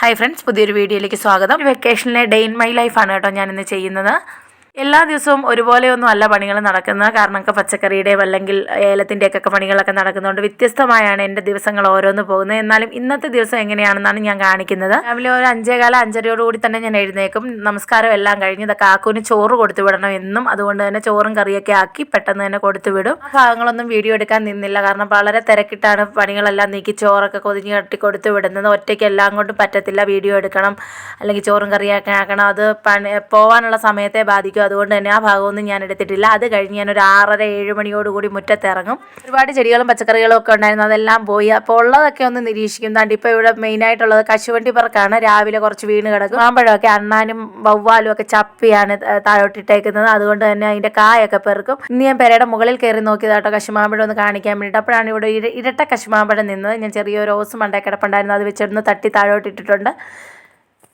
Hi friends, പുതിയൊരു വീഡിയോയിലേക്ക് സ്വാഗതം. വെക്കേഷനിലെ ഡേ ഇൻ മൈ ലൈഫാണ് കേട്ടോ ഞാനിന്ന് ചെയ്യുന്നത്. എല്ലാ ദിവസവും ഒരുപോലെയൊന്നും അല്ല പണികൾ നടക്കുന്നത്. കാരണമൊക്കെ പച്ചക്കറിയുടെയും അല്ലെങ്കിൽ ഏലത്തിൻ്റെയൊക്കെ പണികളൊക്കെ നടക്കുന്നതുകൊണ്ട് വ്യത്യസ്തമായാണ് എൻ്റെ ദിവസങ്ങൾ ഓരോന്ന് പോകുന്നത്. എന്നാലും ഇന്നത്തെ ദിവസം എങ്ങനെയാണെന്നാണ് ഞാൻ കാണിക്കുന്നത്. രാവിലെ ഒരു 5:15 5:30 തന്നെ ഞാൻ എഴുന്നേക്കും. നമസ്കാരം എല്ലാം കഴിഞ്ഞ് കാക്കൂന് ചോറ് കൊടുത്തു വിടണം എന്നും. അതുകൊണ്ട് തന്നെ ചോറും കറിയൊക്കെ ആക്കി പെട്ടെന്ന് തന്നെ കൊടുത്തു വിടും. ആ ഭാഗങ്ങളൊന്നും വീഡിയോ എടുക്കാൻ നിന്നില്ല. കാരണം വളരെ തിരക്കിട്ടാണ് പണികളെല്ലാം നീക്കി ചോറൊക്കെ കൊതിഞ്ഞ് കട്ടി കൊടുത്തു വിടുന്നത്. ഒറ്റയ്ക്ക് എല്ലാം കൊണ്ടും പറ്റത്തില്ല. വീഡിയോ എടുക്കണം, അല്ലെങ്കിൽ ചോറും കറിയൊക്കെ ആക്കണം. അത് പോകാനുള്ള സമയത്തെ ബാധിക്കും. അതുകൊണ്ട് തന്നെ ആ ഭാഗമൊന്നും ഞാൻ എടുത്തിട്ടില്ല. അത് കഴിഞ്ഞ് ഞാനൊരു 6:30 7 മണിയോടുകൂടി മുറ്റത്തിറങ്ങും. ഒരുപാട് ചെടികളും പച്ചക്കറികളും ഒക്കെ ഉണ്ടായിരുന്നു, അതെല്ലാം പോയി. അപ്പോൾ ഉള്ളതൊക്കെ ഒന്ന് നിരീക്ഷിക്കും. താണ്ട് ഇപ്പോൾ ഇവിടെ മെയിനായിട്ടുള്ളത് കശുവണ്ടി പറക്കാണ്. രാവിലെ കുറച്ച് വീണ് കിടക്കും. മാമ്പഴമൊക്കെ അണ്ണാനും വവ്വാലും ഒക്കെ ചപ്പിയാണ് താഴോട്ടിട്ടേക്കുന്നത്. അതുകൊണ്ട് തന്നെ അതിൻ്റെ കായൊക്കെ പെറുക്കും. ഇന്ന് ഞാൻ പെരയുടെ മുകളിൽ കയറി നോക്കിയതാട്ടോ കശുമാമ്പഴം ഒന്ന് കാണിക്കാൻ വേണ്ടിയിട്ട്. അപ്പോഴാണ് ഇവിടെ ഇരട്ട കശുമാമ്പഴം നിന്നത്. ഞാൻ ചെറിയൊരു റോസ് മണ്ടേ കിടപ്പുണ്ടായിരുന്നു, അത് വെച്ചൊന്ന് തട്ടി താഴോട്ടിട്ടിട്ടുണ്ട്.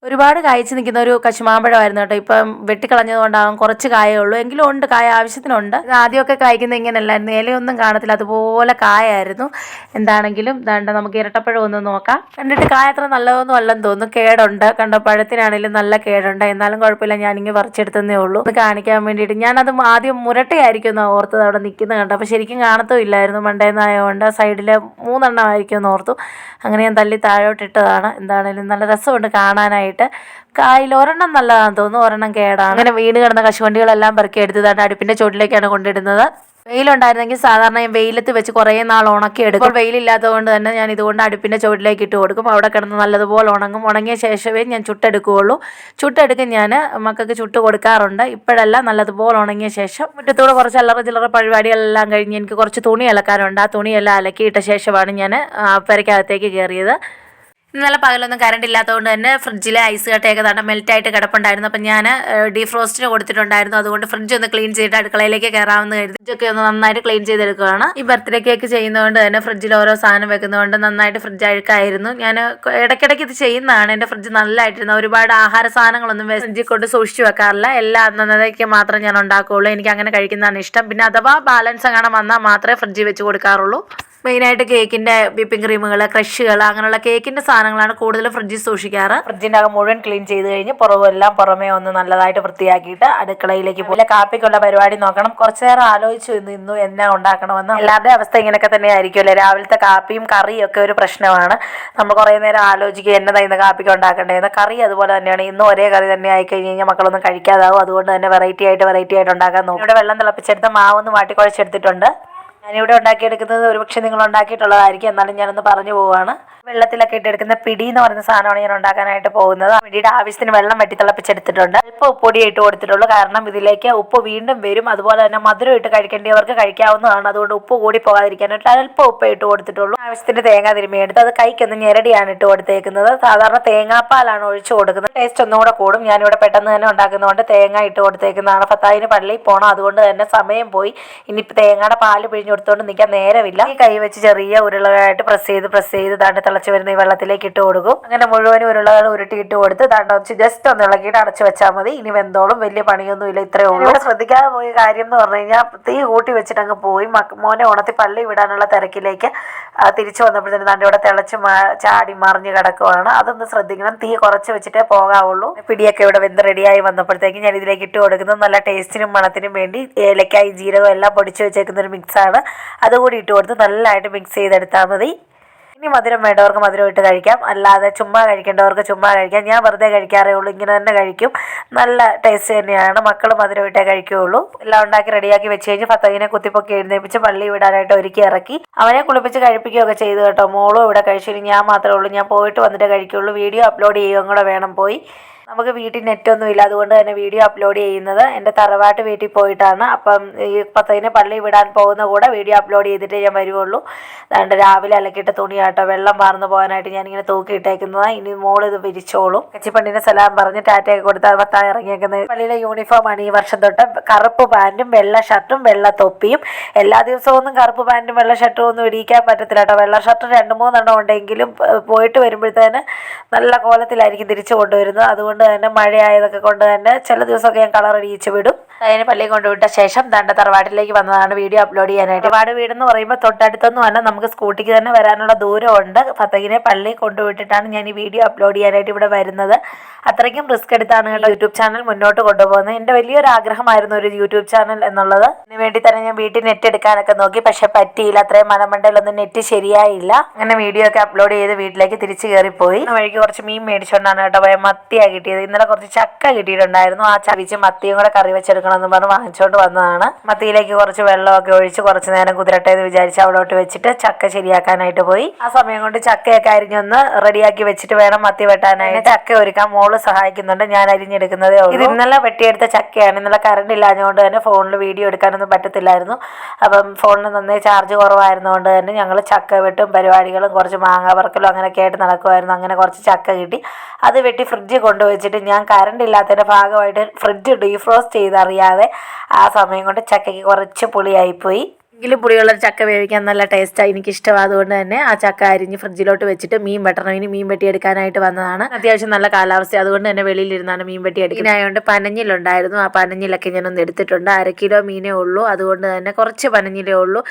ഒരുപാട് കായ്ച്ച് നിൽക്കുന്ന ഒരു കശുമാമ്പഴമായിരുന്നു കേട്ടോ. ഇപ്പം വെട്ടിക്കളഞ്ഞത് കൊണ്ടാകും കുറച്ച് കായേ ഉള്ളൂ, എങ്കിലും ഉണ്ട്, കായ ആവശ്യത്തിനുണ്ട്. ഇത് ആദ്യമൊക്കെ കായ്ക്കുന്നത് ഇങ്ങനെയല്ലായിരുന്നു, ഇലയൊന്നും കാണത്തില്ല, അതുപോലെ കായായിരുന്നു. എന്താണെങ്കിലും ദാണ്ട നമുക്ക് ഇരട്ടപ്പഴം ഒന്ന് നോക്കാം. കണ്ടിട്ട് കായ അത്ര നല്ലതൊന്നും അല്ലെന്ന് തോന്നുന്നു, കേടുണ്ട്. കണ്ടോ, പഴത്തിനാണെങ്കിലും നല്ല കേടുണ്ട്. എന്നാലും കുഴപ്പമില്ല, ഞാനിങ്ങനെ പറിച്ചെടുത്തതേ ഉള്ളൂ. അത് കാണിക്കാൻ വേണ്ടിയിട്ട് ഞാനത് ആദ്യം മുരട്ടയായിരിക്കും എന്ന് ഓർത്തത് അവിടെ നിൽക്കുന്നത് കണ്ടോ. അപ്പോൾ ശരിക്കും കാണത്തും ഇല്ലായിരുന്നു, മണ്ടേന്നായതുകൊണ്ട് സൈഡിൽ 3 എണ്ണം ആയിരിക്കും എന്ന് ഓർത്തു. അങ്ങനെ ഞാൻ തള്ളി താഴോട്ടിട്ടതാണ്. എന്താണെങ്കിലും നല്ല രസമുണ്ട് കാണാനായിട്ട്. കായിൽ ഒരെണ്ണം നല്ലതാണെന്ന് തോന്നുന്നു, ഒരെണ്ണം കേടാണ്. അങ്ങനെ വീണ് കിടന്ന കശുവണ്ടികളെല്ലാം പെറുക്കി എടുത്തതാണ് അടുപ്പിൻ്റെ ചുവട്ടിലേക്കാണ് കൊണ്ടിടുന്നത്. വെയിലുണ്ടായിരുന്നെങ്കിൽ സാധാരണ ഞാൻ വെയിലത്ത് വെച്ച് കുറേ നാൾ ഉണക്കിയെടുക്കും. ഇപ്പോൾ വെയിലില്ലാത്തത് കൊണ്ട് തന്നെ ഞാൻ ഇതുകൊണ്ട് അടുപ്പിൻ്റെ ചുവട്ടിലേക്ക് ഇട്ട് കൊടുക്കും. അവിടെ കിടന്ന് നല്ലതുപോലെ ഉണങ്ങും. ഉണങ്ങിയ ശേഷമേ ഞാൻ ചുട്ടെടുക്കുകയുള്ളൂ. ചുട്ടെടുക്കും ഞാൻ മക്കൾക്ക് ചുട്ട് കൊടുക്കാറുണ്ട്. ഇപ്പോഴല്ല, നല്ലതുപോലെ ഉണങ്ങിയ ശേഷം. മുറ്റത്തൂടെ കുറച്ച് അല്ലറ ചില്ലറ പരിപാടികളെല്ലാം കഴിഞ്ഞ് എനിക്ക് കുറച്ച് തുണി അലക്കാനുണ്ട്. ആ തുണിയെല്ലാം അലക്കിയിട്ട ശേഷമാണ് ഞാൻ പെരയ്ക്കകത്തേക്ക് കയറിയത്. ഇന്നലെ പകലൊന്നും കറണ്ട് ഇല്ലാത്തതുകൊണ്ട് തന്നെ ഫ്രിഡ്ജിലെ ഐസ് കട്ടയൊക്കെ തന്നെ മെൽറ്റായിട്ട് കിടപ്പുണ്ടായിരുന്നു. അപ്പം ഞാൻ ഡീഫ്രോസ്റ്റിന് കൊടുത്തിട്ടുണ്ടായിരുന്നു. അതുകൊണ്ട് ഫ്രിഡ്ജ് ഒന്ന് ക്ലീൻ ചെയ്തിട്ട് അടുക്കളയിലേക്ക് കയറാമെന്ന് കരുതി ഫ്രിഡ്ജൊക്കെ ഒന്ന് നന്നായിട്ട് ക്ലീൻ ചെയ്തെടുക്കുകയാണ്. ഈ ബർത്ത്ഡേ കേക്ക് ചെയ്യുന്നതുകൊണ്ട് തന്നെ ഫ്രിഡ്ജിൽ ഓരോ സാധനം വെക്കുന്നതുകൊണ്ട് നന്നായിട്ട് ഫ്രിഡ്ജ് അഴുക്കായിരുന്നു. ഞാൻ ഇടയ്ക്കിടയ്ക്ക് ഇത് ചെയ്യുന്നതാണ്. എൻ്റെ ഫ്രിഡ്ജ് നല്ലതായിട്ടിരുന്നത്. ഒരുപാട് ആഹാര സാധനങ്ങളൊന്നും ഫ്രിഡ്ജിൽ കൊണ്ട് സൂക്ഷിച്ച് വെക്കാറില്ല. എല്ലാം അന്നന്നേക്ക് മാത്രം ഞാൻ ഉണ്ടാക്കുകയുള്ളൂ. എനിക്ക് അങ്ങനെ കഴിക്കുന്നതാണ് ഇഷ്ടം. പിന്നെ അഥവാ ബാലൻസ് അങ്ങനെ വന്നാൽ മാത്രമേ ഫ്രിഡ്ജിൽ വെച്ച് കൊടുക്കാറുള്ളൂ. മെയിനായിട്ട് കേക്കിൻ്റെ വിപ്പിംഗ് ക്രീമുകൾ, ക്രഷുകൾ, അങ്ങനെയുള്ള കേക്കിൻ്റെ സാധനങ്ങളാണ് കൂടുതലും ഫ്രിഡ്ജിൽ സൂക്ഷിക്കാറ്. ഫ്രിഡ്ജിൻ്റെ അകം മുഴുവൻ ക്ലീൻ ചെയ്ത് കഴിഞ്ഞ് പുറമേ ഒന്ന് നല്ലതായിട്ട് വൃത്തിയാക്കിയിട്ട് അടുക്കളയിലേക്ക് പോലെ കാപ്പിക്കുള്ള പരിപാടി നോക്കണം. കുറച്ച് നേരം ആലോചിച്ചു നിന്നു എന്നാ ഉണ്ടാക്കണമെന്ന്. എല്ലാവരുടെയും അവസ്ഥ ഇങ്ങനെയൊക്കെ തന്നെ ആയിരിക്കുമല്ലേ. രാവിലത്തെ കാപ്പിയും കറിയും ഒക്കെ ഒരു പ്രശ്നമാണ്. നമ്മൾ കുറേ നേരം ആലോചിക്കുക എന്നതാ ഇന്ന് കാപ്പിക്ക് ഉണ്ടാക്കേണ്ടതെന്ന്. കറി അതുപോലെ തന്നെയാണ്. ഇന്നും ഒരേ കറി തന്നെ ആയിക്കഴിഞ്ഞ് കഴിഞ്ഞാൽ മക്കളൊന്നും കഴിക്കാതാവും. അതുകൊണ്ട് തന്നെ വെറൈറ്റി ആയിട്ട് ഉണ്ടാക്കാൻ നോക്കും. ഇവിടെ വെള്ളം തിളപ്പിച്ചെടുത്ത് മാവൊന്ന് വാട്ടിക്കുഴച്ചെടുത്തിട്ടുണ്ട്. ഞാനിവിടെ ഉണ്ടാക്കിയെടുക്കുന്നത് ഒരുപക്ഷെ നിങ്ങൾ ഉണ്ടാക്കിയിട്ടുള്ളതായിരിക്കും, എന്നാലും ഞാനൊന്ന് പറഞ്ഞു പോവുകയാണ്. വെള്ളത്തിലൊക്കെ ഇട്ടെടുക്കുന്ന പിടി എന്ന് പറയുന്ന സാധനമാണ് ഞാൻ ഉണ്ടാക്കാനായിട്ട് പോകുന്നത്. പിടിയുടെ ആവശ്യത്തിന് വെള്ളം വെട്ടി തിളപ്പിച്ചെടുത്തിട്ടുണ്ട്. അല്പം ഉപ്പൊടി ഇട്ട് കൊടുത്തിട്ടുള്ളൂ, കാരണം ഇതിലേക്ക് ഉപ്പ് വീണ്ടും വരും. അതുപോലെ തന്നെ മധുരം ഇട്ട് കഴിക്കേണ്ടവർക്ക് കഴിക്കാവുന്നതാണ്. അതുകൊണ്ട് ഉപ്പ് കൂടി പോകാതിരിക്കാനായിട്ട് അല്പം ഉപ്പ് ഇട്ട് കൊടുത്തിട്ടുള്ളൂ. ആവശ്യത്തിന് തേങ്ങ തിരുമ്മിയെടുത്ത് അത് കൈക്കൊന്ന് ഞെരടിയാണ് ഇട്ട് കൊടുത്തേക്കുന്നത്. സാധാരണ തേങ്ങാപ്പാലാണ് ഒഴിച്ചു കൊടുക്കുന്നത്, ടേസ്റ്റ് ഒന്നുകൂടെ കൂടും. ഞാനിവിടെ പെട്ടെന്ന് തന്നെ ഉണ്ടാക്കുന്നതുകൊണ്ട് തേങ്ങ ഇട്ട് കൊടുത്തേക്കുന്നതാണ്. ഫത്താഹിന് പള്ളിയിൽ പോകണം, അതുകൊണ്ട് തന്നെ സമയം പോയി. ഇനിയിപ്പോൾ തേങ്ങയുടെ പാല് പിഴിഞ്ഞ് കൊടുത്തുകൊണ്ട് നിൽക്കാൻ നേരമില്ല. ഈ കൈ വെച്ച് ചെറിയ ഉരുളകളായിട്ട് പ്രസ് ചെയ്ത് താണ്ട് തിളച്ച് വരുന്ന ഈ വെള്ളത്തിലേക്ക് ഇട്ട് കൊടുക്കും. അങ്ങനെ മുഴുവനും ഉരുളകൾ ഉരുട്ടിയിട്ട് കൊടുത്ത് താണ്ട് വെച്ച് ജസ്റ്റ് ഒന്ന് ഇളക്കിയിട്ട് അടച്ചു വെച്ചാൽ മതി. ഇനി വെന്തോളും, വലിയ പണിയൊന്നുമില്ല, ഇത്രയേ ഉള്ളൂ. ഇവിടെ ശ്രദ്ധിക്കാതെ പോയ കാര്യം എന്ന് പറഞ്ഞു കഴിഞ്ഞാൽ തീ കൂട്ടി വെച്ചിട്ട് അങ്ങ് പോയി. മോനെ ഉണർത്തി പള്ളി വിടാനുള്ള തിരക്കിലേക്ക് തിരിച്ചു വന്നപ്പോഴത്തേന് താണ്ട് ഇവിടെ തിളച്ച് ചാടി മറിഞ്ഞ് കിടക്കുവാണ്. അതൊന്ന് ശ്രദ്ധിക്കണം. തീ കുറച്ച് വെച്ചിട്ടേ പോകാവുള്ളൂ. പിടിയൊക്കെ ഇവിടെ വെന്ത് റെഡിയായി വന്നപ്പോഴത്തേക്ക് ഞാൻ ഇതിലേക്ക് ഇട്ട് കൊടുക്കുന്നത് നല്ല ടേസ്റ്റിനും മണത്തിനും വേണ്ടി ഏലക്കായി ജീരകം എല്ലാം പൊടിച്ച് വെച്ചേക്കുന്ന ഒരു മിക്സാണ്. അതുകൂടി ഇട്ട് കൊടുത്ത് നല്ലതായിട്ട് മിക്സ് ചെയ്തെടുത്താൽ മതി. ഇനി മധുരം വേണ്ടവർക്ക് മധുരം ഇട്ട് കഴിക്കാം, അല്ലാതെ ചുമ്മാ കഴിക്കേണ്ടവർക്ക് ചുമ്മാ കഴിക്കാം. ഞാൻ വെറുതെ കഴിക്കാറേ ഉള്ളൂ, ഇങ്ങനെ തന്നെ കഴിക്കും. നല്ല ടേസ്റ്റ് തന്നെയാണ്. മക്കൾ മധുരം ഇട്ടേ കഴിക്കുകയുള്ളൂ. എല്ലാം ഉണ്ടാക്കി റെഡിയാക്കി വെച്ച് കഴിഞ്ഞ് ഫത്തഹിനെ കുത്തിപ്പൊക്കി എഴുന്നേപ്പിച്ച് പള്ളി വിടാനായിട്ട് ഒരുക്കി ഇറക്കി. അവനെ കുളിപ്പിച്ച് കഴിപ്പിക്കുകയൊക്കെ ചെയ്തു കേട്ടോ. മോളും ഇവിടെ കഴിച്ചു. ഇനി ഞാൻ മാത്രമേ ഉള്ളൂ, ഞാൻ പോയിട്ട് വന്നിട്ടേ കഴിക്കുകയുള്ളൂ. വീഡിയോ അപ്ലോഡ് ചെയ്യുകയും കൂടെ വേണം പോയി. നമുക്ക് വീട്ടിൽ നെറ്റൊന്നുമില്ല, അതുകൊണ്ട് തന്നെ വീഡിയോ അപ്ലോഡ് ചെയ്യുന്നത് എൻ്റെ തറവാട്ട് വീട്ടിൽ പോയിട്ടാണ്. അപ്പം ഈ ഫത്തഹിനെ പള്ളി വിടാൻ പോകുന്ന കൂടെ വീഡിയോ അപ്ലോഡ് ചെയ്തിട്ടേ ഞാൻ വരുവുള്ളൂ. അതുകൊണ്ട് രാവിലെ അലക്കിയിട്ട് തുണിയാട്ടോ വെള്ളം വാർന്നു പോകാനായിട്ട് ഞാനിങ്ങനെ തൂക്കിയിട്ടേക്കുന്നതാണ്. ഇനി മോളിത് വിരിച്ചോളും. കച്ചിപ്പണ്ണിനെ സലാം പറഞ്ഞ് ടാറ്റയൊക്കെ കൊടുത്ത് ഫത്താഹ് ഇറങ്ങിയേക്കുന്നത്. പള്ളിയിലെ യൂണിഫോമാണ് ഈ വർഷം തൊട്ട്. കറുപ്പ് പാൻറ്റും വെള്ള ഷർട്ടും വെള്ള തൊപ്പിയും. എല്ലാ ദിവസവും ഒന്നും കറുപ്പ് പാൻറ്റും വെള്ള ഷർട്ടും ഒന്നും ഇടിയിക്കാൻ പറ്റത്തില്ല കേട്ടോ. വെള്ള ഷർട്ട് 2-3 എണ്ണം ഉണ്ടെങ്കിലും പോയിട്ട് വരുമ്പോഴത്തേന് നല്ല കോലത്തിലായിരിക്കും തിരിച്ചു കൊണ്ടുവരുന്നത്. അതുകൊണ്ട് തന്നെ മഴയായതൊക്കെ കൊണ്ട് തന്നെ ചില ദിവസമൊക്കെ ഞാൻ കളർ അടിയിച്ച് വിടും. അതിന് പള്ളിയിൽ കൊണ്ടുവിട്ട ശേഷം ദാണ്ട തറവാട്ടിലേക്ക് വന്നതാണ് വീഡിയോ അപ്ലോഡ് ചെയ്യാനായിട്ട്. തറവാട് വീടെന്ന് പറയുമ്പോൾ തൊട്ടടുത്തൊന്നും അല്ല, നമുക്ക് സ്കൂട്ടിക്ക് തന്നെ വരാനുള്ള ദൂരമുണ്ട്. ഫത്തഹിനെ പള്ളിയിൽ കൊണ്ടുവിട്ടിട്ടാണ് ഞാൻ ഈ വീഡിയോ അപ്ലോഡ് ചെയ്യാനായിട്ട് ഇവിടെ വരുന്നത്. അത്രയ്ക്കും റിസ്ക് എടുത്താണ് കേട്ടോ യൂട്യൂബ് ചാനൽ മുന്നോട്ട് കൊണ്ടുപോകുന്നത്. എൻ്റെ വലിയൊരു ആഗ്രഹമായിരുന്നു ഒരു യൂട്യൂബ് ചാനൽ എന്നുള്ളത്. അതിന് വേണ്ടി തന്നെ ഞാൻ വീട്ടിൽ നെറ്റ് എടുക്കാനൊക്കെ നോക്കി, പക്ഷെ പറ്റിയില്ല. അത്രയും മലമണ്ടയിലൊന്നും നെറ്റ് ശരിയായില്ല. അങ്ങനെ വീഡിയോ ഒക്കെ അപ്ലോഡ് ചെയ്ത് വീട്ടിലേക്ക് തിരിച്ചു കയറിപ്പോയി. വഴിക്ക് കുറച്ച് മീൻ മേടിച്ചുകൊണ്ടാണ് കേട്ടോ പോയ മത്തിയാണ് കിട്ടിയത്. ഇന്നലെ കുറച്ച് ചക്ക കിട്ടിയിട്ടുണ്ടായിരുന്നു. ആ ചവിച്ച് മത്തിയും കൂടെ കറി വെച്ചെടുക്കണം എന്ന് പറഞ്ഞ് വാങ്ങിച്ചുകൊണ്ട് വന്നതാണ്. മത്തിയിലേക്ക് കുറച്ച് വെള്ളമൊക്കെ ഒഴിച്ച് കുറച്ച് നേരം കുതിരട്ടെ എന്ന് വിചാരിച്ച് അവിടോട്ട് വെച്ചിട്ട് ചക്ക ശരിയാക്കാനായിട്ട് പോയി. ആ സമയം കൊണ്ട് ചക്കയൊക്കെ അരിഞ്ഞൊന്ന് റെഡിയാക്കി വെച്ചിട്ട് വേണം മത്തി വെട്ടാനായിട്ട്. ചക്ക ഒരുക്കാൻ മോള് സഹായിക്കുന്നുണ്ട്, ഞാൻ അരിഞ്ഞെടുക്കുന്നതേ ഉള്ളൂ. ഇത് ഇന്നലെ വെട്ടിയെടുത്ത ചക്കയാണ്. ഇന്നലെ കറണ്ട് ഇല്ലാഞ്ഞുകൊണ്ട് തന്നെ ഫോണിൽ വീഡിയോ എടുക്കാനൊന്നും പറ്റത്തില്ലായിരുന്നു. അപ്പം ഫോണിന് നന്നേ ചാർജ് കുറവായിരുന്നുകൊണ്ട് തന്നെ ഞങ്ങൾ ചക്ക വെട്ടും പരിപാടികളും കുറച്ച് മാങ്ങ പറക്കലും അങ്ങനെയൊക്കെ ആയിട്ട് നടക്കുമായിരുന്നു. അങ്ങനെ കുറച്ച് ചക്ക കിട്ടി. അത് വെട്ടി ഫ്രിഡ്ജിൽ കൊണ്ടുവച്ചിട്ട് ഞാൻ കറണ്ട് ഇല്ലാത്തതിൻ്റെ ഭാഗമായിട്ട് ഫ്രിഡ്ജ് ഡീഫ്രോസ്റ്റ് ചെയ്തറിയാതെ ആ സമയം കൊണ്ട് ചക്കയ്ക്ക് കുറച്ച് പുളിയായിപ്പോയി. എങ്കിലും പുളിയുള്ള ചക്ക വേവിക്കാൻ നല്ല ടേസ്റ്റാണ്, എനിക്കിഷ്ടമാണ്. അതുകൊണ്ട് തന്നെ ആ ചക്ക അരിഞ്ഞ് ഫ്രിഡ്ജിലോട്ട് വെച്ചിട്ട് മീൻ വെട്ടണം. ഇനി മീൻ വെട്ടിയെടുക്കാനായിട്ട് വന്നതാണ്. അത്യാവശ്യം നല്ല കാലാവസ്ഥ, അതുകൊണ്ട് തന്നെ വെളിയിലിരുന്നാണ് മീൻ വെട്ടിയെടുക്കുന്നതായതുകൊണ്ട് പനഞ്ഞിലുണ്ടായിരുന്നു. ആ പനഞ്ഞിലൊക്കെ ഞാനൊന്ന് എടുത്തിട്ടുണ്ട്. 1/2 കിലോ മീനേ ഉള്ളൂ, അതുകൊണ്ട് തന്നെ കുറച്ച് പനഞ്ഞിലേ ഉള്ളൂ.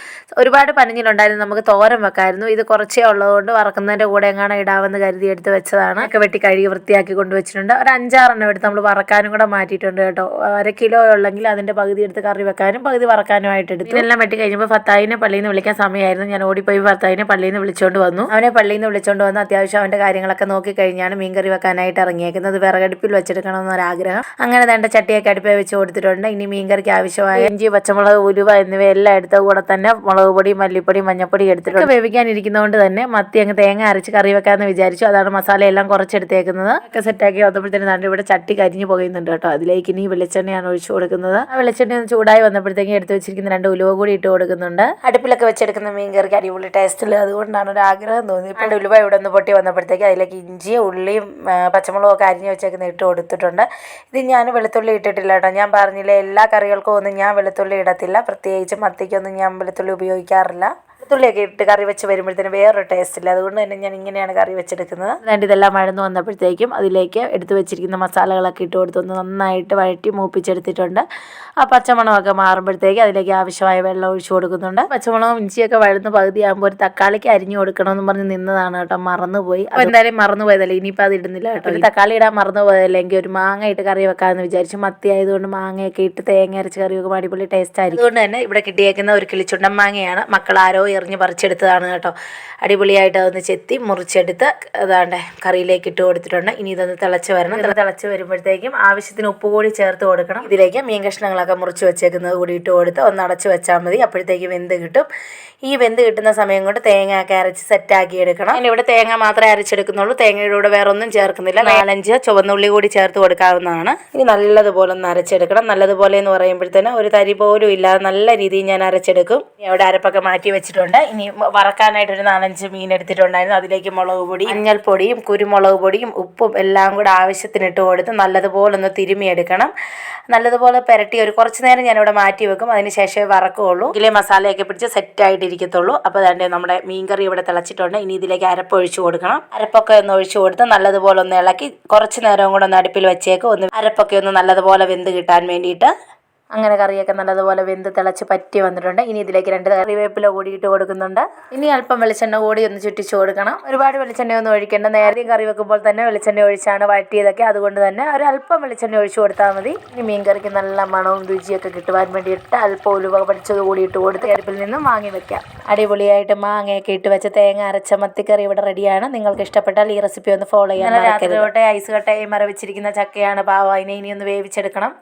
ഒരുപാട് പനഞ്ഞിലുണ്ടായിരുന്നു, നമുക്ക് തോരൻ വെക്കായിരുന്നു. ഇത് കുറച്ചേ ഉള്ളതുകൊണ്ട് വറക്കുന്നതിൻ്റെ കൂടെ എങ്ങാനും ഇടാമെന്ന് കരുതി എടുത്ത് വെച്ചതാണ്. ഒക്കെ വെട്ടി കഴുകി വൃത്തിയാക്കി കൊണ്ടുവച്ചിട്ടുണ്ട്. ഒരു 5-6 എണ്ണം എടുത്ത് നമ്മൾ വറക്കാനും കൂടെ മാറ്റിയിട്ടുണ്ട് കേട്ടോ. 1/2 കിലോ ഉള്ളെങ്കിൽ അതിൻ്റെ പകുതി എടുത്ത് കറി വെക്കാനും പകുതി വറക്കാനുമായിട്ട് എടുത്തു. ഇതെല്ലാം വെട്ടി കഴിഞ്ഞപ്പോൾ ഫത്താഹിനെ പള്ളിയിൽ നിന്ന് വിളിക്കാൻ സമയമായിരുന്നു. ഞാൻ ഓടിപ്പോയി ഫത്താഹിനെ പള്ളിയിൽ നിന്ന് വിളിച്ചുകൊണ്ട് വന്നു. അവനെ പള്ളിയിൽ നിന്ന് വിളിച്ചുകൊണ്ട് വന്ന് അത്യാവശ്യം അവൻ്റെ കാര്യങ്ങളൊക്കെ നോക്കി കഴിഞ്ഞാണ് മീൻകറി വെക്കാനായിട്ട് ഇറങ്ങിയേക്കുന്നത്. വിറകടുപ്പിൽ വെച്ചെടുക്കണമെന്നൊരാഗ്രഹം. അങ്ങനെ വേണ്ട ചട്ടിയൊക്കെ അടുപ്പേ വെച്ച് കൊടുത്തിട്ടുണ്ട്. ഇനി മീൻകറിക്ക് ആവശ്യമായ ഇഞ്ചി, പച്ചമുളക്, ഉലുവ എന്നിവയെല്ലാം എടുത്ത കൂടെ തന്നെ മുളക് പൊടി, മല്ലിപ്പൊടി, മഞ്ഞപ്പൊടി എടുത്തിട്ടുണ്ട്. വേവിക്കാനിരിക്കുന്നതുകൊണ്ട് തന്നെ മത്തി അങ്ങ് തേങ്ങ അരച്ച് കറി വെക്കാമെന്ന് വിചാരിച്ചു. അതാണ് മസാലയെല്ലാം കുറച്ചെടുത്തേക്കുന്നത്. ഒക്കെ സെറ്റാക്കി വന്നപ്പോഴത്തേനും ദാണ്ട് ഇവിടെ ചട്ടി കരിഞ്ഞു പോകുന്നുണ്ട് കേട്ടോ. അതിലേക്ക് ഇനി വെളിച്ചെണ്ണയാണ് ഒഴിച്ചു കൊടുക്കുന്നത്. ആ വെളിച്ചെണ്ണ ഒന്ന് ചൂടായി വന്നപ്പോഴത്തേക്കും എടുത്ത് വെച്ചിരിക്കുന്ന 2 ഉലുവ കൂടി ഇട്ട് കൊടുക്കുന്നുണ്ട്. അടുപ്പിലൊക്കെ വെച്ചെടുക്കുന്ന മീൻ കറിക്ക് അടിപൊളി ടേസ്റ്റിൽ, അതുകൊണ്ടാണ് ഒരു ആഗ്രഹം തോന്നി. ഇപ്പോൾ ഉലുവ ഇവിടെ ഒന്ന് പൊട്ടി വന്നപ്പോഴത്തേക്ക് അതിലേക്ക് ഇഞ്ചിയും ഉള്ളിയും പച്ചമുളകും ഒക്കെ അരിഞ്ഞ് വെച്ചേക്കുന്ന ഇട്ട് കൊടുത്തിട്ടുണ്ട്. ഇത് ഞാൻ വെളുത്തുള്ളി ഇട്ടിട്ടില്ല കേട്ടോ. ഞാൻ പറഞ്ഞില്ലേ, എല്ലാ കറികൾക്കും ഒന്നും ഞാൻ വെളുത്തുള്ളി ഇടത്തില്ല. പ്രത്യേകിച്ച് മത്തിക്കൊന്നും ഞാൻ വെളുത്തുള്ളി ഉപയോഗിക്കാറില്ല. വെളുത്തുള്ളിയൊക്കെ ഇട്ട് കറി വെച്ച് വരുമ്പോഴത്തേന് വേറൊരു ടേസ്റ്റില്ല. അതുകൊണ്ട് തന്നെ ഞാൻ ഇങ്ങനെയാണ് കറി വെച്ചെടുക്കുന്നത്. അതുകൊണ്ട് ഇതെല്ലാം വഴന്നു വന്നപ്പോഴത്തേക്കും അതിലേക്ക് എടുത്ത് വെച്ചിരിക്കുന്ന മസാലകളൊക്കെ ഇട്ട് കൊടുത്തൊന്ന് നന്നായിട്ട് വഴറ്റി മൂപ്പിച്ചെടുത്തിട്ടുണ്ട്. ആ പച്ചമണമൊക്കെ മാറുമ്പോഴത്തേക്ക് അതിലേക്ക് ആവശ്യമായ വെള്ളം ഒഴിച്ചു കൊടുക്കുന്നുണ്ട്. പച്ചമുളകും ഇഞ്ചിയൊക്കെ വഴന്ന് പകുതിയാകുമ്പോൾ ഒരു തക്കാളിക്ക് അരിഞ്ഞു കൊടുക്കണമെന്ന് പറഞ്ഞ് നിന്നതാണ് കേട്ടോ. മറന്നുപോയി. അപ്പോൾ എന്തായാലും മറന്നുപോയതല്ലേ, ഇനിയിപ്പോൾ അത് ഇടുന്നില്ല കേട്ടോ. ഒരു തക്കാളി ഇടാൻ മറന്നുപോയതല്ലെങ്കിൽ ഒരു മാങ്ങ ഇട്ട് കറി വെക്കാമെന്ന് വിചാരിച്ചു. മത്തി ആയതുകൊണ്ട് മാങ്ങയൊക്കെ ഇട്ട് തേങ്ങ അരച്ച് കറി വെക്കുമ്പോൾ അടിപൊളി ടേസ്റ്റ് ആയിരിക്കും. അതുകൊണ്ട് തന്നെ ഇവിടെ കിട്ടിയേക്കുന്ന ഒരു കിളിച്ചുണ്ടൻ മാങ്ങയാണ്. മക്കൾ ആരോ എറിഞ്ഞ് പറിച്ചെടുത്തതാണ് കേട്ടോ. അടിപൊളിയായിട്ട് അതൊന്ന് ചെത്തി മുറിച്ചെടുത്ത് അതാണ്ട് കറിയിലേക്ക് ഇട്ട് കൊടുത്തിട്ടുണ്ട്. ഇനി ഇതൊന്ന് തിളച്ച് വരണം. തിളച്ച് വരുമ്പോഴത്തേക്കും ആവശ്യത്തിന് ഉപ്പ് കൂടി ചേർത്ത് കൊടുക്കണം. ഇതിലേക്ക് മീൻ കഷ്ണങ്ങളൊക്കെ മുറിച്ച് വെച്ചേക്കുന്നത് കൂടി ഇട്ട് കൊടുത്ത് ഒന്ന് അടച്ച് വെച്ചാൽ മതി. അപ്പോഴത്തേക്ക് വെന്ത് കിട്ടും. ഈ വെന്ത് കിട്ടുന്ന സമയം കൊണ്ട് തേങ്ങയൊക്കെ അരച്ച് സെറ്റാക്കി എടുക്കണം. അതിനിവിടെ തേങ്ങ മാത്രമേ അരച്ചെടുക്കുന്നുള്ളൂ. തേങ്ങയുടെ കൂടെ വേറെ ഒന്നും ചേർക്കുന്നില്ല. 4-5 ചുവന്നുള്ളി കൂടി ചേർത്ത് കൊടുക്കാവുന്നതാണ്. ഇനി നല്ലതുപോലെ ഒന്ന് അരച്ചെടുക്കണം. നല്ലതുപോലെ എന്ന് പറയുമ്പോഴത്തേനും ഒരു തരി പോലും ഇല്ലാതെ നല്ല രീതിയിൽ ഞാൻ അരച്ചെടുക്കും. അവിടെ അരപ്പൊക്കെ മാറ്റി വെച്ചിട്ടുണ്ട്. ഇനി വറക്കാനായിട്ട് ഒരു 4-5 മീൻ എടുത്തിട്ടുണ്ടായിരുന്നു. അതിലേക്ക് മുളക് പൊടി, മഞ്ഞൾപ്പൊടിയും കുരുമുളക് പൊടിയും ഉപ്പും എല്ലാം കൂടെ ആവശ്യത്തിന് ഇട്ട് കൊടുത്ത് നല്ലതുപോലെ ഒന്ന് തിരുമിയെടുക്കണം. നല്ലതുപോലെ പുരട്ടി ഒരു കുറച്ച് നേരം ഞാനിവിടെ മാറ്റി വെക്കും. അതിന് ശേഷമേ വറക്കുകയുള്ളൂ. ഇതിലെ മസാലയൊക്കെ പിടിച്ച് സെറ്റായിട്ടിരിക്കത്തുള്ളൂ. അപ്പോൾ അതുകൊണ്ട് നമ്മുടെ മീൻകറി ഇവിടെ തിളച്ചിട്ടുണ്ട്. ഇനി ഇതിലേക്ക് അരപ്പ് ഒഴിച്ചു കൊടുക്കണം. അരപ്പൊക്കെ ഒന്ന് ഒഴിച്ചു കൊടുത്ത് നല്ലതുപോലെ ഒന്ന് ഇളക്കി കുറച്ച് നേരം കൂടെ ഒന്ന് അടുപ്പിൽ വെച്ചേക്കും. ഒന്ന് അരപ്പൊക്കെ ഒന്ന് നല്ലതുപോലെ വെന്ത് കിട്ടാൻ വേണ്ടിയിട്ട്. അങ്ങനെ കറിയൊക്കെ നല്ലതുപോലെ വെന്ത് തിളച്ച് പറ്റി വന്നിട്ടുണ്ട്. ഇനി ഇതിലേക്ക് 2 കറിവേപ്പില കൂടി ഇട്ട് കൊടുക്കുന്നുണ്ട്. ഇനി അല്പം വെളിച്ചെണ്ണ കൂടി ഒന്ന് ചുറ്റിച്ച് കൊടുക്കണം. ഒരുപാട് വെളിച്ചെണ്ണയൊന്നും ഒഴിക്കേണ്ട. നേരത്തെ കറി വെക്കുമ്പോൾ തന്നെ വെളിച്ചെണ്ണ ഒഴിച്ചാണ് വഴറ്റിയതൊക്കെ. അതുകൊണ്ട് തന്നെ ഒരല്പം വെളിച്ചെണ്ണ ഒഴിച്ചു കൊടുത്താൽ മതി. ഇനി മീൻ കറിക്ക് നല്ല മണവും രുചിയൊക്കെ കിട്ടുവാൻ വേണ്ടിയിട്ട് അല്പം ഉലുവ പൊടിച്ചത് കൂടി ഇട്ട് കൊടുത്ത് അടുപ്പിൽ നിന്നും വാങ്ങി വെക്കാം. അടിപൊളിയായിട്ട് മാങ്ങയൊക്കെ ഇട്ട് വെച്ച് തേങ്ങ അരച്ച മത്തിക്കറി ഇവിടെ റെഡിയാണ്. നിങ്ങൾക്ക് ഇഷ്ടപ്പെട്ടാൽ ഈ റെസിപ്പി ഒന്ന് ഫോളോ ചെയ്യാൻ. രാത്രിയോട്ടെ ഐസ് കട്ടയും മരവിച്ചിരിക്കുന്ന ചക്കയാണ്. പാവം, അതിനെ ഇനി ഒന്ന് വേവിച്ചെടുക്കണം.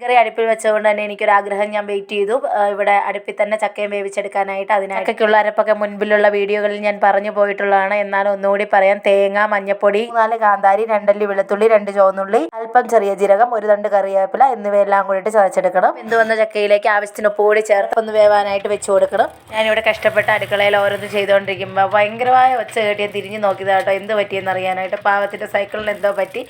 കറി അടുപ്പിൽ വെച്ചുകൊണ്ട് തന്നെ എനിക്കൊരാഗ്രഹം. ഞാൻ വെയിറ്റ് ചെയ്തു ഇവിടെ അടുപ്പിൽ തന്നെ ചക്കയും വേവിച്ചെടുക്കാനായിട്ട്. അതിനൊക്കെയുള്ള അരപ്പൊക്കെ മുൻപിലുള്ള വീഡിയോകളിൽ ഞാൻ പറഞ്ഞു പോയിട്ടുള്ളതാണ്. എന്നാലും ഒന്നുകൂടി പറയാം. തേങ്ങ, മഞ്ഞപ്പൊടി, 4 കാന്താരി, 2 അല്ലി വെളുത്തുള്ളി, 2 ചുവന്നുള്ളി, അല്പം ചെറിയ ജീരകം, 1 തണ്ട് കറിവേപ്പില എന്നിവയെല്ലാം കൂടിയിട്ട് ചതച്ചെടുക്കണം. വെന്ത് വന്ന ചക്കയിലേക്ക് ആവശ്യത്തിന് ഉപ്പ് കൂടി ചേർത്ത് ഒന്ന് വേവാനായിട്ട് വെച്ച് കൊടുക്കണം. ഞാനിവിടെ കഷ്ടപ്പെട്ട അടുക്കളയിൽ ഓരോന്ന് ചെയ്തുകൊണ്ടിരിക്കുമ്പോൾ ഭയങ്കരമായ ഒച്ച കേട്ടിയ തിരിഞ്ഞ് നോക്കിയത് കേട്ടോ. എന്ത് പറ്റിയെന്ന് അറിയാനായിട്ട്. പാവത്തിൻ്റെ സൈക്കിളിന് എന്തോ പറ്റി.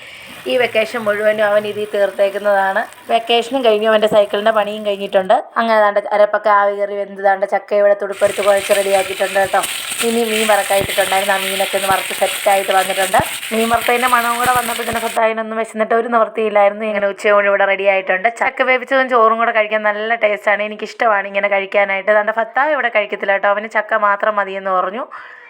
ഈ വെക്കേഷൻ മുഴുവനും അവൻ ഇതിൽ തീർത്തേക്കുന്നതാണ്. വെക്കേഷൻ വെക്കേഷനും കഴിഞ്ഞു, അവൻ്റെ സൈക്കിളിൻ്റെ പണിയും കഴിഞ്ഞിട്ടുണ്ട്. അങ്ങനെ ദാണ്ട് അരപ്പൊക്കെ ആവി കയറി വെന്ത് ദാണ്ട് ചക്ക ഇവിടെ തുടുപ്പെടുത്ത് കുഴച്ച് റെഡിയാക്കിയിട്ടുണ്ട് കേട്ടോ. ഇനി മീൻ വറക്കായിട്ടിട്ടുണ്ടായിരുന്നു. ആ മീനൊക്കെ ഒന്ന് വറുത്ത് സെറ്റായിട്ട് വന്നിട്ടുണ്ട്. മീൻ വറുത്തതിൻ്റെ മണവും കൂടെ വന്നപ്പോൾ തന്നെ ഫത്തായിനൊന്നും വിശന്നിട്ട് ഒരു നിവൃത്തിയില്ലായിരുന്നു. ഇങ്ങനെ ഉച്ചയോട് ഇവിടെ റെഡി ആയിട്ടുണ്ട്. ചക്ക വേവിച്ചതും ചോറും കൂടെ കഴിക്കാൻ നല്ല ടേസ്റ്റാണ്. എനിക്കിഷ്ടമാണ് ഇങ്ങനെ കഴിക്കാനായിട്ട്. ദാണ്ട് ഫത്താവ് ഇവിടെ കഴിക്കത്തില്ല കേട്ടോ, അവന് ചക്ക മാത്രം മതിയെന്ന് പറഞ്ഞു.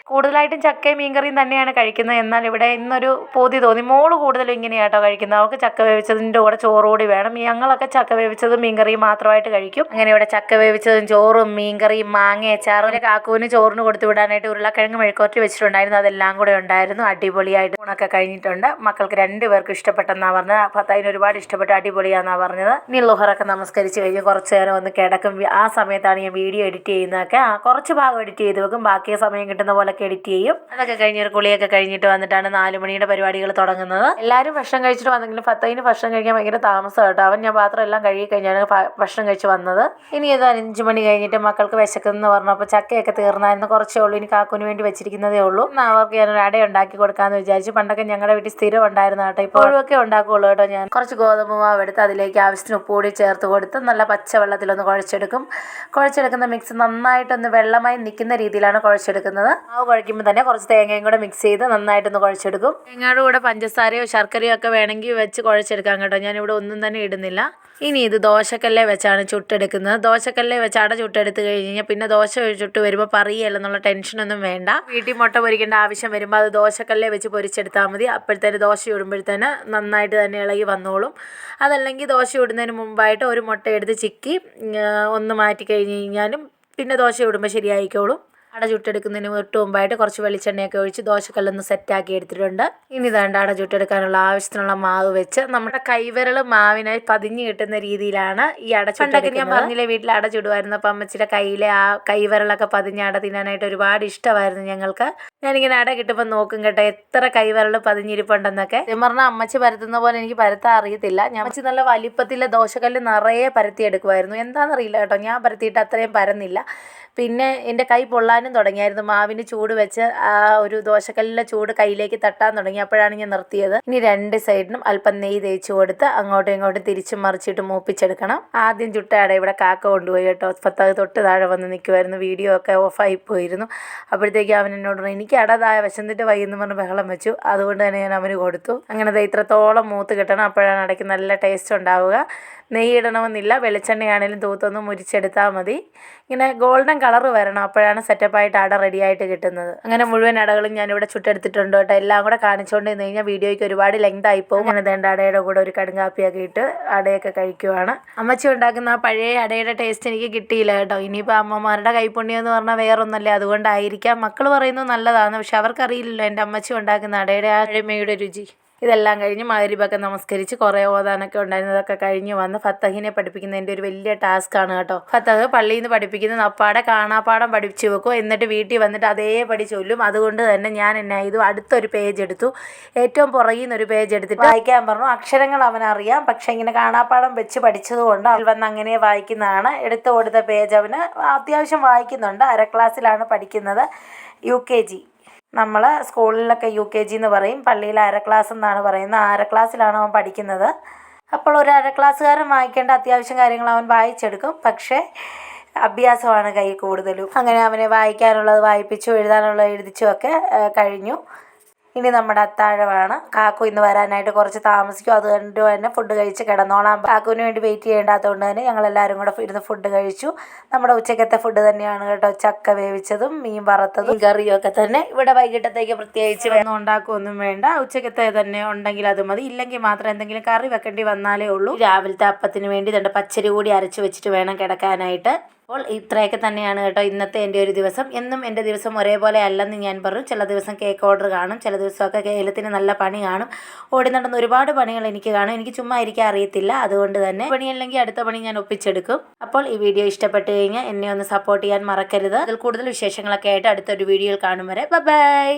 കൂടുതലായിട്ടും ചക്കയും മീൻകറിയും തന്നെയാണ് കഴിക്കുന്നത്. എന്നാൽ ഇവിടെ ഇന്നൊരു പൂതി തോന്നി. മോള് കൂടുതലും ഇങ്ങനെയാണ് കേട്ടോ കഴിക്കുന്നത്. അവൾക്ക് ചക്ക വേവിച്ചതിൻ്റെ കൂടെ ചോറുകൂടി വേണം. ഞങ്ങളൊക്കെ ചക്ക വേവിച്ചതും മീൻകറിയും മാത്രമായിട്ട് കഴിക്കും. അങ്ങനെ ഇവിടെ ചക്ക വേവിച്ചതും ചോറും മീൻകറിയും മാങ്ങ അച്ചാറും കാക്കുവിന് ചോറിന് കൊടുത്തു വിടാനായിട്ട് ഉരുളക്കിഴങ്ങ് മെഴുക്കുവരട്ടി വെച്ചിട്ടുണ്ടായിരുന്നു. അതെല്ലാം കൂടെ ഉണ്ടായിരുന്നു. അടിപൊളിയായിട്ട് ഊണൊക്കെ കഴിഞ്ഞിട്ടുണ്ട്. മക്കൾക്ക് 2 പേർക്കും ഇഷ്ടപ്പെട്ടെന്നാണ് പറഞ്ഞത്. ഫത്തായിന് ഒരുപാട് ഇഷ്ടപ്പെട്ട, അടിപൊളിയാണെന്നാണ് പറഞ്ഞത്. ഇനി ലുഹറൊക്കെ നമസ്കരിച്ച് കഴിഞ്ഞ് കുറച്ച് നേരം ഒന്ന് കിടക്കും. ആ സമയത്താണ് ഞാൻ വീഡിയോ എഡിറ്റ് ചെയ്യുന്നതൊക്കെ. കുറച്ച് ഭാഗം എഡിറ്റ് ചെയ്ത് വെക്കും, ബാക്കി സമയം കിട്ടുന്ന പോലെ എഡിറ്റ് ചെയ്യും. അതൊക്കെ കഴിഞ്ഞൊരു കുളിയൊക്കെ കഴിഞ്ഞിട്ട് വന്നിട്ടാണ് 4 മണിയുടെ പരിപാടികൾ തുടങ്ങുന്നത്. എല്ലാവരും ഭക്ഷണം കഴിച്ചിട്ട് വന്നെങ്കിലും ഫത്തായിന് ഭക്ഷണം കഴിക്കാൻ ഭയങ്കര താമസം കേട്ടോ. അവൻ ഞാൻ പാത്രം എല്ലാം കഴുകി കഴിഞ്ഞാണ് ഭക്ഷണം കഴിച്ച് വന്നത്. ഇനി ഇത് 5 മണി കഴിഞ്ഞിട്ട് മക്കൾക്ക് വിശക്കുന്നെന്ന് പറഞ്ഞപ്പോൾ ചക്കയൊക്കെ തീർന്നായിരുന്നു. കുറച്ചേ ഉള്ളൂ, ഇനി കാക്കുവിന് വേണ്ടി വെച്ചിരിക്കുന്നതേ ഉള്ളൂ. അവർക്ക് ഞാനൊരു അട ഉണ്ടാക്കി കൊടുക്കാമെന്ന് വിചാരിച്ചു. പണ്ടൊക്കെ ഞങ്ങളുടെ വീട്ടിൽ സ്ഥിരം ഉണ്ടായിരുന്നു കേട്ടോ. ഇപ്പോഴൊക്കെ ഉണ്ടാക്കുള്ളൂ കേട്ടോ. ഞാൻ കുറച്ച് ഗോതമ്പ് മാവ് എടുത്ത് അതിലേക്ക് ആവശ്യത്തിന് ഉപ്പ് കൂടി ചേർത്ത് കൊടുത്ത് നല്ല പച്ചവെള്ളത്തിലൊന്ന് കുഴച്ചെടുക്കും. കുഴച്ചെടുക്കുന്ന മിക്സ് നന്നായിട്ടൊന്ന് വെള്ളമായി നിൽക്കുന്ന രീതിയിലാണ് കുഴച്ചെടുക്കുന്നത്. മാവ് കുഴയ്ക്കുമ്പോൾ തന്നെ കുറച്ച് തേങ്ങയും കൂടെ മിക്സ് ചെയ്ത് നന്നായിട്ടൊന്ന് കുഴച്ചെടുക്കും. തേങ്ങയുടെ കൂടെ പഞ്ചസാരയോ ശർക്കരയോ ഒക്കെ വേണമെങ്കിൽ വെച്ച് കുഴച്ചെടുക്കാം കേട്ടോ. ഞാനിവിടെ ഒന്നും തന്നെ ഇടുന്നില്ല. ഇനി ഇത് ദോശക്കല്ലേ വെച്ചാണ് ചുട്ടെടുക്കുന്നത്. ദോശക്കല്ലേ വെച്ച് അട ചുട്ടെടുത്ത് കഴിഞ്ഞാൽ പിന്നെ ദോശ ചുട്ട് വരുമ്പോൾ പറയല്ലെന്നുള്ള ടെൻഷനൊന്നും വേണ്ട. വീട്ടിൽ മുട്ട പൊരിക്കേണ്ട ആവശ്യം വരുമ്പോൾ അത് ദോശക്കല്ലേ വെച്ച് പൊരിച്ചെടുത്താൽ മതി. അപ്പോഴത്തേന് ദോശ ചുടുമ്പോഴത്തേന് നന്നായിട്ട് തന്നെ ഇളകി വന്നോളും. അതല്ലെങ്കിൽ ദോശ ചുടുന്നതിന് മുമ്പായിട്ട് ഒരു മുട്ട എടുത്ത് ചിക്കി ഒന്ന് മാറ്റി കഴിഞ്ഞ് കഴിഞ്ഞാലും പിന്നെ ദോശ ചുടുമ്പോൾ ശരിയായിക്കോളും. അട ചുട്ടെടുക്കുന്നതിന് തൊട്ട് മുമ്പായിട്ട് കുറച്ച് വെളിച്ചെണ്ണയൊക്കെ ഒഴിച്ച് ദോശക്കല്ലൊന്ന് സെറ്റാക്കി എടുത്തിട്ടുണ്ട്. ഇനി ഇതാണ്ട് അട ചുട്ടെടുക്കാനുള്ള ആവശ്യത്തിനുള്ള മാവ് വെച്ച് നമ്മുടെ കൈവിരൽ മാവിനായി പതിഞ്ഞ് കിട്ടുന്ന രീതിയിലാണ് ഈ അട ചുട്ടെടുക്കുന്നത്. ഞാൻ പറഞ്ഞില്ലേ വീട്ടിൽ അട ചുടുമായിരുന്നു. അപ്പം അമ്മച്ചിയുടെ കയ്യിലെ ആ കൈവിരലൊക്കെ പതിഞ്ഞ് അട തിന്നാനായിട്ട് ഒരുപാട് ഇഷ്ടമായിരുന്നു ഞങ്ങൾക്ക്. ഞാനിങ്ങനെ അട കിട്ടുമ്പോൾ നോക്കും കേട്ടോ എത്ര കൈവിരൽ പതിഞ്ഞിരിപ്പുണ്ടെന്നൊക്കെ. പറഞ്ഞാൽ അമ്മച്ചി പരത്തുന്ന പോലെ എനിക്ക് പരത്താൻ അറിയത്തില്ല. ഞാൻ അമ്മച്ചി നല്ല വലിപ്പത്തിലെ ദോശക്കല്ല് നിറയെ പരത്തിയെടുക്കുമായിരുന്നു. എന്താണെന്നറിയില്ല കേട്ടോ, ഞാൻ പരത്തിയിട്ട് അത്രയും പരന്നില്ല. പിന്നെ എൻ്റെ കൈ പൊള്ളാനും തുടങ്ങിയായിരുന്നു. മാവിന് ചൂട് വെച്ച് ആ ഒരു ദോശക്കല്ലിലെ ചൂട് കയ്യിലേക്ക് തട്ടാൻ തുടങ്ങി. അപ്പോഴാണ് ഞാൻ നിർത്തിയത്. ഇനി 2 സൈഡിനും അല്പം നെയ്യ് തേച്ച് കൊടുത്ത് അങ്ങോട്ടും ഇങ്ങോട്ടും തിരിച്ചും മറിച്ചിട്ട് മൂപ്പിച്ചെടുക്കണം. ആദ്യം ചുട്ട അട ഇവിടെ കാക്ക കൊണ്ടുപോയി കേട്ടോ. ഫത്താവ് തൊട്ട് താഴെ വന്ന് നിൽക്കുമായിരുന്നു. വീഡിയോ ഒക്കെ ഓഫായി പോയിരുന്നു. അപ്പോഴത്തേക്ക് അവൻ എന്നോട് പറഞ്ഞു എനിക്ക് അട വിശന്നിട്ട് വൈകുന്നു പറഞ്ഞ് ബഹളം വെച്ചു. അതുകൊണ്ട് തന്നെ ഞാൻ അവന് കൊടുത്തു. അങ്ങനെ ഇത്രത്തോളം മൂത്ത് കിട്ടണം. അപ്പോഴാണ് അടയ്ക്ക് നല്ല ടേസ്റ്റ് ഉണ്ടാവുക. നെയ്യ് ഇടണമെന്നില്ല, വെളിച്ചെണ്ണയാണെങ്കിലും തൂത്തൊന്ന് മുരിച്ചെടുത്താൽ മതി. ഇങ്ങനെ ഗോൾഡൻ കളർ വരണം, അപ്പോഴാണ് സെറ്റപ്പായിട്ട് അട റെഡിയായിട്ട് കിട്ടുന്നത്. അങ്ങനെ മുഴുവൻ അടകളും ഞാനിവിടെ ചുട്ടെടുത്തിട്ടുണ്ട് കേട്ടോ. എല്ലാം കൂടെ കാണിച്ചുകൊണ്ട് നിന്ന് കഴിഞ്ഞാൽ വീഡിയോയ്ക്ക് ഒരുപാട് ലെങ്ത് ആയിപ്പോകും. അങ്ങനെ വേണ്ട അടയുടെ കൂടെ ഒരു കടുങ്കാപ്പിയൊക്കെ ഇട്ട് അടയൊക്കെ കഴിക്കുവാണ്. അമ്മച്ചി ഉണ്ടാക്കുന്ന ആ പഴയ അടയുടെ ടേസ്റ്റ് എനിക്ക് കിട്ടിയില്ല കേട്ടോ. ഇനിയിപ്പോൾ അമ്മമാരുടെ കൈപ്പുണ്യം എന്ന് പറഞ്ഞാൽ വേറൊന്നല്ലേ, അതുകൊണ്ടായിരിക്കാം. മക്കൾ പറയുന്നത് നല്ലതാണ്, പക്ഷെ അവർക്കറിയില്ലല്ലോ എൻ്റെ അമ്മച്ചി ഉണ്ടാക്കുന്ന അടയുടെ ആ എളിമയുടെ രുചി. ഇതെല്ലാം കഴിഞ്ഞ് മഗ്‌രിബൊക്കെ നമസ്കരിച്ച് കുറേ ഓതാനൊക്കെ ഉണ്ടായിരുന്നതൊക്കെ കഴിഞ്ഞ് വന്ന് ഫത്തഹിനെ പഠിപ്പിക്കുന്നതിൻ്റെ ഒരു വലിയ ടാസ്ക്കാണ് കേട്ടോ. ഫത്തഹ് പള്ളിയിൽ നിന്ന് പഠിപ്പിക്കുന്നത് അപ്പാടെ കാണാപ്പാടം പഠിപ്പിച്ച് വെക്കും. എന്നിട്ട് വീട്ടിൽ വന്നിട്ട് അതേപടി ചൊല്ലും. അതുകൊണ്ട് തന്നെ ഞാൻ എന്നാ ചെയ്തു, അടുത്തൊരു പേജ് എടുത്തു. ഏറ്റവും പുറകിൽ നിന്നൊരു പേജ് എടുത്തിട്ട് വായിക്കാൻ പറഞ്ഞു. അക്ഷരങ്ങൾ അവനറിയാം, പക്ഷേ ഇങ്ങനെ കാണാപ്പാടം വെച്ച് പഠിച്ചതുകൊണ്ട് അവൻ വന്ന് അങ്ങനെ വായിക്കുന്നതാണ്. എടുത്തു കൊടുത്ത പേജ് അവന് അത്യാവശ്യം വായിക്കുന്നുണ്ട്. 1/2 ക്ലാസ്സിലാണ് പഠിക്കുന്നത്, UKG. നമ്മൾ സ്കൂളിലൊക്കെ UKG എന്ന് പറയും, പള്ളിയിൽ 1/2 ക്ലാസ് എന്നാണ് പറയുന്നത്. 1/2 ക്ലാസ്സിലാണ് അവൻ പഠിക്കുന്നത്. അപ്പോൾ ഒരു 1/2 ക്ലാസ്സുകാരൻ വായിക്കേണ്ട അത്യാവശ്യം കാര്യങ്ങൾ അവൻ വായിച്ചെടുക്കും, പക്ഷേ അഭ്യാസമാണ് കൈ കൂടുതലും. അങ്ങനെ അവനെ വായിക്കാനുള്ളത് വായിപ്പിച്ചു, എഴുതാനുള്ളത് എഴുതിച്ചും ഒക്കെ കഴിഞ്ഞു. ഇനി നമ്മുടെ അത്താഴമാണ്. കാക്കു ഇന്ന് വരാനായിട്ട് കുറച്ച് താമസിക്കും. അതുകൊണ്ട് തന്നെ ഫുഡ് കഴിച്ച് കിടന്നോളാം. കാക്കുവിന് വേണ്ടി വെയിറ്റ് ചെയ്യേണ്ടാത്തതുകൊണ്ട് തന്നെ ഞങ്ങളെല്ലാവരും കൂടെ ഇരുന്ന് ഫുഡ് കഴിച്ചു. നമ്മുടെ ഉച്ചക്കത്തെ ഫുഡ് തന്നെയാണ് കേട്ടോ. ചക്ക വേവിച്ചതും മീൻ വറുത്തതും കറിയും ഒക്കെ തന്നെ. ഇവിടെ വൈകിട്ടത്തേക്ക് പ്രത്യേകിച്ച് ഒന്നും ഉണ്ടാക്കുകയൊന്നും വേണ്ട. ഉച്ചക്കത്തെ തന്നെ ഉണ്ടെങ്കിൽ അത് മതി. ഇല്ലെങ്കിൽ മാത്രം എന്തെങ്കിലും കറി വെക്കേണ്ടി വന്നാലേ ഉള്ളൂ. രാവിലത്തെ അപ്പത്തിന് വേണ്ടി രണ്ട് പച്ചരി കൂടി അരച്ച് വെച്ചിട്ട് വേണം കിടക്കാനായിട്ട്. അപ്പോൾ ഇത്രയൊക്കെ തന്നെയാണ് കേട്ടോ ഇന്നത്തെ എൻ്റെ ഒരു ദിവസം. എന്നും എൻ്റെ ദിവസം ഒരേപോലെ അല്ലെന്ന് ഞാൻ പറഞ്ഞു. ചില ദിവസം കേക്ക് ഓർഡർ കാണും, ചില ദിവസമൊക്കെ ഏലത്തിന് നല്ല പണി കാണും. ഓടി നടന്ന ഒരുപാട് പണികൾ എനിക്ക് കാണും. എനിക്ക് ചുമ്മാ ഇരിക്കാൻ അറിയത്തില്ല. അതുകൊണ്ട് തന്നെ പണിയല്ലെങ്കിൽ അടുത്ത പണി ഞാൻ ഒപ്പിച്ചെടുക്കും. അപ്പോൾ ഈ വീഡിയോ ഇഷ്ടപ്പെട്ട് കഴിഞ്ഞാൽ എന്നെ ഒന്ന് സപ്പോർട്ട് ചെയ്യാൻ മറക്കരുത്. അതിൽ കൂടുതൽ വിശേഷങ്ങളൊക്കെ ആയിട്ട് അടുത്തൊരു വീഡിയോയിൽ കാണും വരെ ബൈ.